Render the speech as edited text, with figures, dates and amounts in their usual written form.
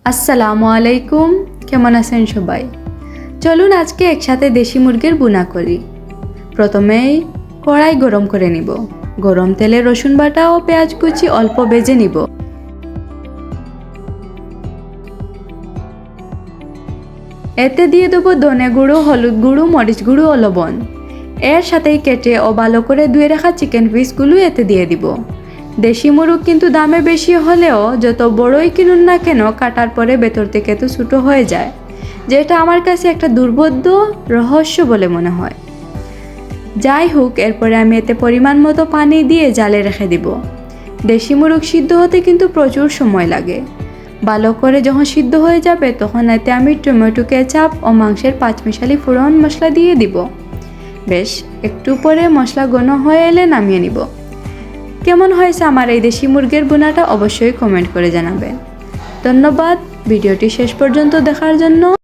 আসসালামু আলাইকুম, কেমন আছেন সবাই? চলুন আজকে একসাথে দেশি মুরগির বুনা করি। প্রথমেই কড়াই গরম করে নিব। গরম তেলে রসুন বাটা ও পেঁয়াজ কুচি অল্প ভেজে নিব। এতে দিয়ে দেবো ধনে গুঁড়ো, হলুদ গুঁড়ো, মরিচ গুঁড়ো ও লবণ। এর সাথেই কেটে ও ভালো করে ধুয়ে রাখা চিকেন পিসগুলো এতে দিয়ে দিব। দেশি মুরগ কিন্তু দামে বেশি হলেও যত বড়ই কিনুন না কেন কাটার পরে ভেতর থেকে তো ছোটো হয়ে যায়, যেটা আমার কাছে একটা দুর্বোধ্য রহস্য বলে মনে হয়। যাই হোক, এরপরে আমি এতে পরিমাণ মতো পানি দিয়ে জালে রেখে দিব। দেশি মুরগ সিদ্ধ হতে কিন্তু প্রচুর সময় লাগে। ভালো করে যখন সিদ্ধ হয়ে যাবে তখন এতে আমি টমেটো কেচাপ ও মাংসের পাঁচমিশালি ফোড়ন মশলা দিয়ে দিব। বেশ একটু পরে মশলা ঘন হয়ে এলে নামিয়ে নিব। কেমন হয়েছে আমার এই দেশি মুরগির বোনাটা অবশ্যই কমেন্ট করে জানাবেন। ধন্যবাদ ভিডিওটি শেষ পর্যন্ত দেখার জন্য।